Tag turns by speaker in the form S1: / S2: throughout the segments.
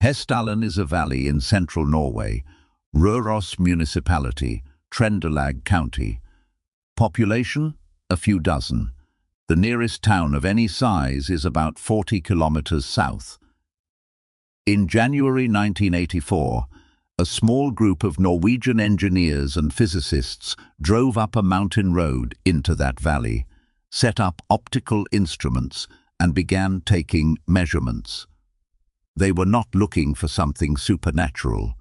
S1: Hessdalen is a valley in central Norway, Røros municipality, Trøndelag County. Population? A few dozen. The nearest town of any size is about 40 kilometers south. In January 1984, a small group of Norwegian engineers and physicists drove up a mountain road into that valley, set up optical instruments, and began taking measurements. They were not looking for something supernatural.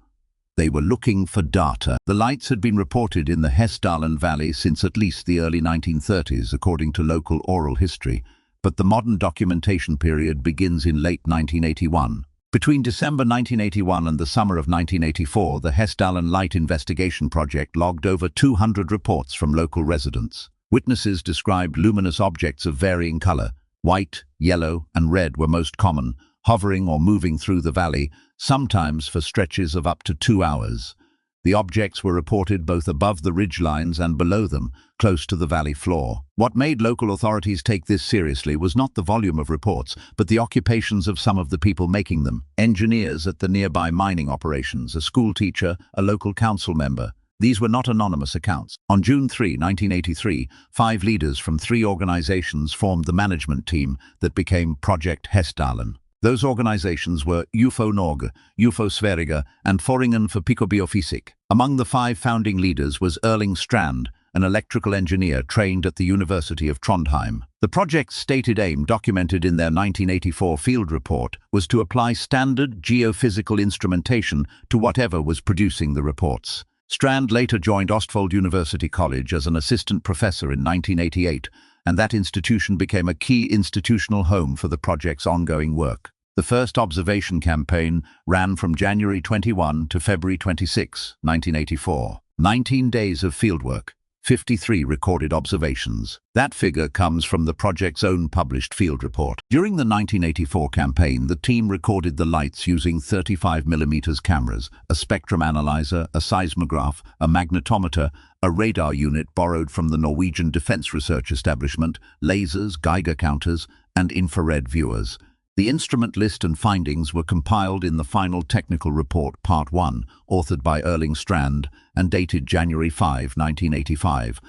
S1: They were looking for data. The lights had been reported in the Hessdalen Valley since at least the early 1930s, according to local oral history, but the modern documentation period begins in late 1981. Between December 1981 and the summer of 1984, the Hessdalen Light Investigation Project logged over 200 reports from local residents. Witnesses described luminous objects of varying color. White, yellow, and red were most common, hovering or moving through the valley, sometimes for stretches of up to 2 hours. The objects were reported both above the ridgelines and below them, close to the valley floor. What made local authorities take this seriously was not the volume of reports, but the occupations of some of the people making them. Engineers at the nearby mining operations, a school teacher, a local council member. These were not anonymous accounts. On June 3, 1983, 5 leaders from 3 organizations formed the management team that became Project Hessdalen. Those organizations were UFO Norge, UFO Sverige, and Foreningen for Pikobiofysik. Among the 5 founding leaders was Strand, an electrical engineer trained at the University of Trondheim. The project's stated aim, documented in their 1984 field report, was to apply standard geophysical instrumentation to whatever was producing the reports. Strand later joined Østfold University College as an assistant professor in 1988, and that institution became a key institutional home for the project's ongoing work. The first observation campaign ran from January 21 to February 26, 1984. 19 days of fieldwork, 53 recorded observations. That figure comes from the project's own published field report. During the 1984 campaign, the team recorded the lights using 35mm cameras, a spectrum analyzer, a seismograph, a magnetometer, a radar unit borrowed from the Norwegian Defense Research Establishment, lasers, Geiger counters, and infrared viewers. The instrument list and findings were compiled in the final technical report, Part 1, authored by Strand, and dated January 5, 1985.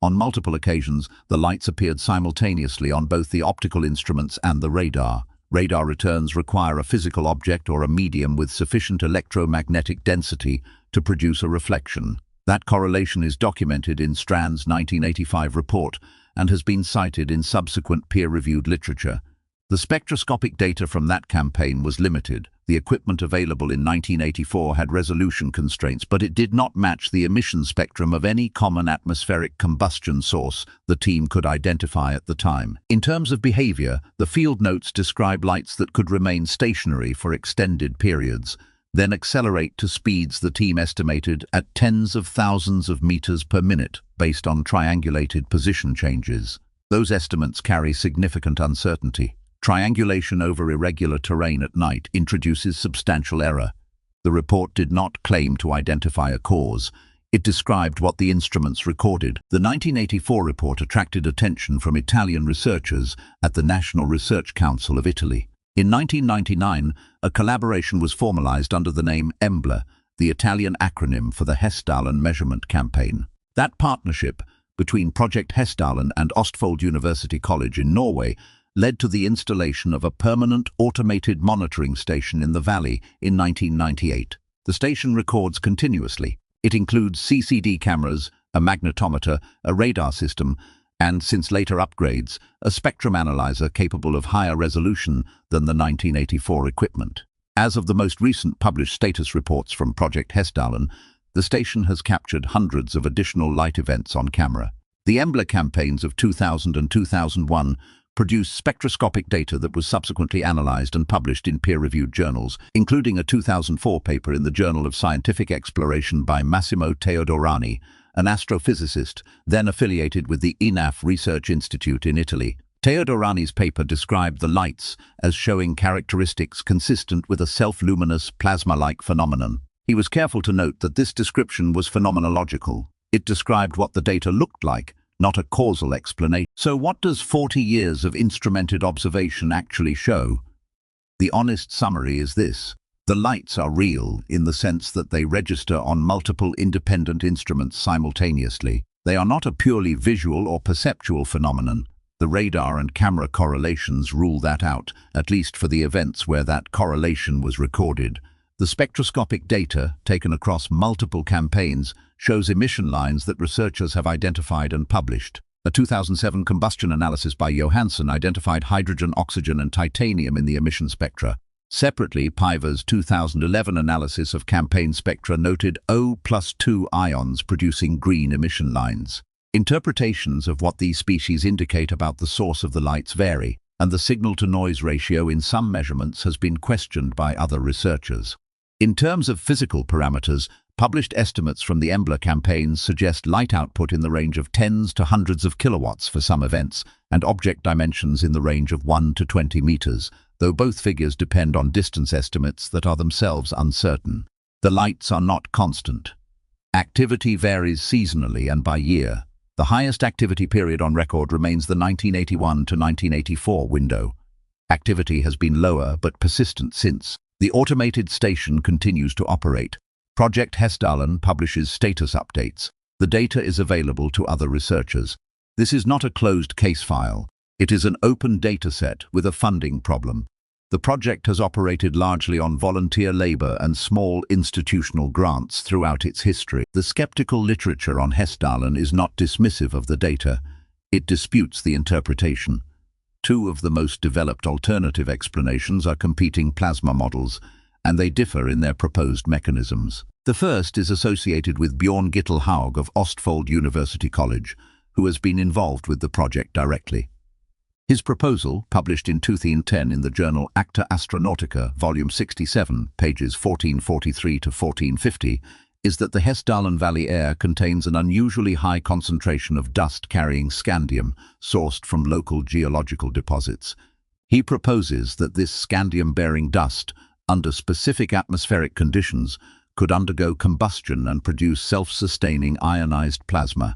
S1: On multiple occasions, the lights appeared simultaneously on both the optical instruments and the radar. Radar returns require a physical object or a medium with sufficient electromagnetic density to produce a reflection. That correlation is documented in Strand's 1985 report and has been cited in subsequent peer-reviewed literature. The spectroscopic data from that campaign was limited. The equipment available in 1984 had resolution constraints, but it did not match the emission spectrum of any common atmospheric combustion source the team could identify at the time. In terms of behavior, the field notes describe lights that could remain stationary for extended periods, then accelerate to speeds the team estimated at tens of thousands of meters per minute based on triangulated position changes. Those estimates carry significant uncertainty. Triangulation over irregular terrain at night introduces substantial error. The report did not claim to identify a cause. It described what the instruments recorded. The 1984 report attracted attention from Italian researchers at the National Research Council of Italy. In 1999, a collaboration was formalized under the name EMBLA, the Italian acronym for the Hessdalen Measurement Campaign. That partnership between Project Hessdalen and Østfold University College in Norway led to the installation of a permanent automated monitoring station in the valley in 1998. The station records continuously. It includes CCD cameras, a magnetometer, a radar system, and, since later upgrades, a spectrum analyzer capable of higher resolution than the 1984 equipment. As of the most recent published status reports from Project Hessdalen, the station has captured hundreds of additional light events on camera. The EMBLA campaigns of 2000 and 2001 produced spectroscopic data that was subsequently analyzed and published in peer-reviewed journals, including a 2004 paper in the Journal of Scientific Exploration by Massimo Teodorani, an astrophysicist then affiliated with the INAF Research Institute in Italy. Teodorani's paper described the lights as showing characteristics consistent with a self-luminous plasma-like phenomenon. He was careful to note that this description was phenomenological. It described what the data looked like, not a causal explanation. So what does 40 years of instrumented observation actually show? The honest summary is this. The lights are real in the sense that they register on multiple independent instruments simultaneously. They are not a purely visual or perceptual phenomenon. The radar and camera correlations rule that out, at least for the events where that correlation was recorded. The spectroscopic data, taken across multiple campaigns, shows emission lines that researchers have identified and published. A 2007 combustion analysis by Johansson identified hydrogen, oxygen, and titanium in the emission spectra. Separately, PIVA's 2011 analysis of campaign spectra noted O+2 ions producing green emission lines. Interpretations of what these species indicate about the source of the lights vary, and the signal-to-noise ratio in some measurements has been questioned by other researchers. In terms of physical parameters, published estimates from the EMBLA campaigns suggest light output in the range of tens to hundreds of kilowatts for some events, and object dimensions in the range of 1 to 20 meters, though both figures depend on distance estimates that are themselves uncertain. The lights are not constant. Activity varies seasonally and by year. The highest activity period on record remains the 1981 to 1984 window. Activity has been lower but persistent since. The automated station continues to operate. Project Hessdalen publishes status updates. The data is available to other researchers. This is not a closed case file. It is an open dataset with a funding problem. The project has operated largely on volunteer labor and small institutional grants throughout its history. The skeptical literature on Hessdalen is not dismissive of the data. It disputes the interpretation. Two of the most developed alternative explanations are competing plasma models, and they differ in their proposed mechanisms. The first is associated with Bjørn Gittelhaug of Østfold University College, who has been involved with the project directly. His proposal, published in 2010 in the journal Acta Astronautica, volume 67, pages 1443 to 1450, is that the Hessdalen Valley air contains an unusually high concentration of dust carrying scandium, sourced from local geological deposits. He proposes that this scandium-bearing dust, under specific atmospheric conditions, could undergo combustion and produce self-sustaining ionized plasma.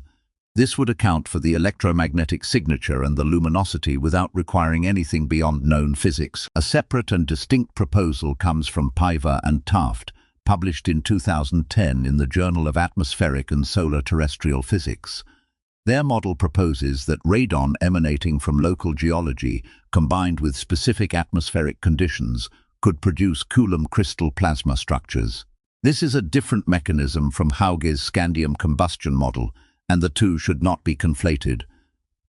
S1: This would account for the electromagnetic signature and the luminosity without requiring anything beyond known physics. A separate and distinct proposal comes from PIVA and Taft, published in 2010 in the Journal of Atmospheric and Solar Terrestrial Physics. Their model proposes that radon emanating from local geology, combined with specific atmospheric conditions, could produce Coulomb crystal plasma structures. This is a different mechanism from Hauge's scandium combustion model, and the two should not be conflated.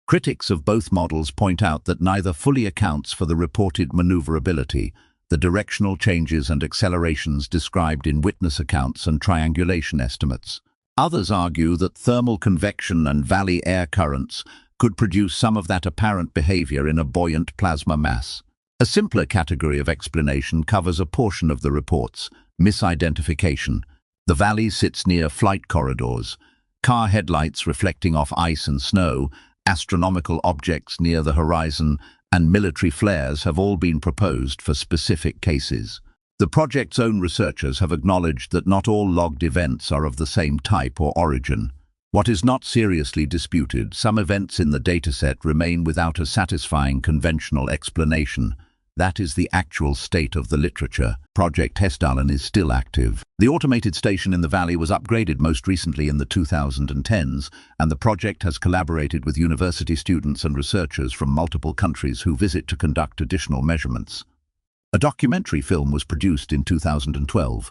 S1: Critics of both models point out that neither fully accounts for the reported maneuverability, the directional changes and accelerations described in witness accounts and triangulation estimates. Others argue that thermal convection and valley air currents could produce some of that apparent behavior in a buoyant plasma mass. A simpler category of explanation covers a portion of the reports: misidentification. The valley sits near flight corridors, car headlights reflecting off ice and snow, astronomical objects near the horizon, and military flares have all been proposed for specific cases. The project's own researchers have acknowledged that not all logged events are of the same type or origin. What is not seriously disputed, some events in the dataset remain without a satisfying conventional explanation. That is the actual state of the literature. Project Hessdalen is still active. The automated station in the valley was upgraded most recently in the 2010s, and the project has collaborated with university students and researchers from multiple countries who visit to conduct additional measurements. A documentary film was produced in 2012.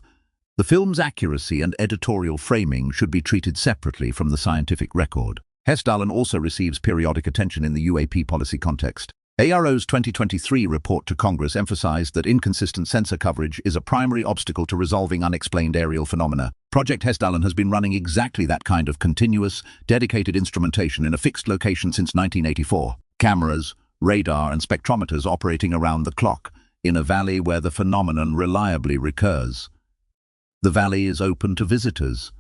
S1: The film's accuracy and editorial framing should be treated separately from the scientific record. Hessdalen also receives periodic attention in the UAP policy context. ARO's 2023 report to Congress emphasized that inconsistent sensor coverage is a primary obstacle to resolving unexplained aerial phenomena. Project Hessdalen has been running exactly that kind of continuous, dedicated instrumentation in a fixed location since 1984. Cameras, radar, and spectrometers operating around the clock in a valley where the phenomenon reliably recurs. The valley is open to visitors.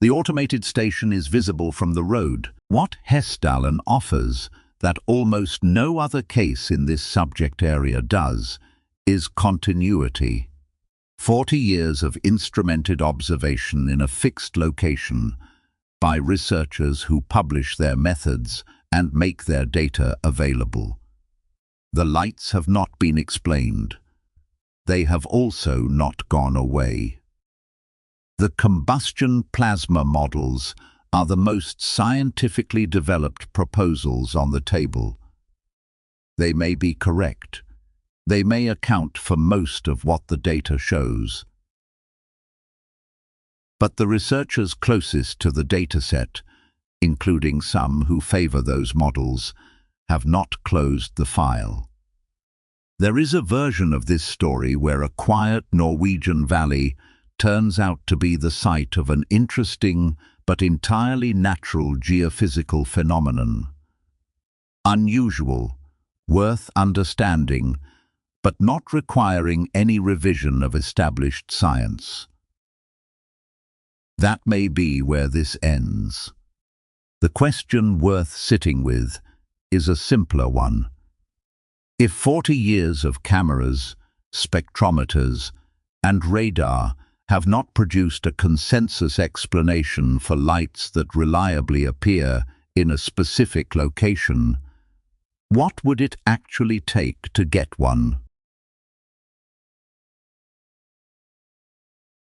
S1: The automated station is visible from the road. What Hessdalen offers that almost no other case in this subject area does is continuity. 40 years of instrumented observation in a fixed location by researchers who publish their methods and make their data available. The lights have not been explained. they have also not gone away. The combustion plasma models are the most scientifically developed proposals on the table. They may be correct. They may account for most of what the data shows. But the researchers closest to the dataset, including some who favor those models, have not closed the file. There is a version of this story where a quiet Norwegian valley turns out to be the site of an interesting but entirely natural geophysical phenomenon. Unusual, worth understanding, but not requiring any revision of established science. That may be where this ends. The question worth sitting with is a simpler one. If 40 years of cameras, spectrometers, and radar have not produced a consensus explanation for lights that reliably appear in a specific location, what would it actually take to get one?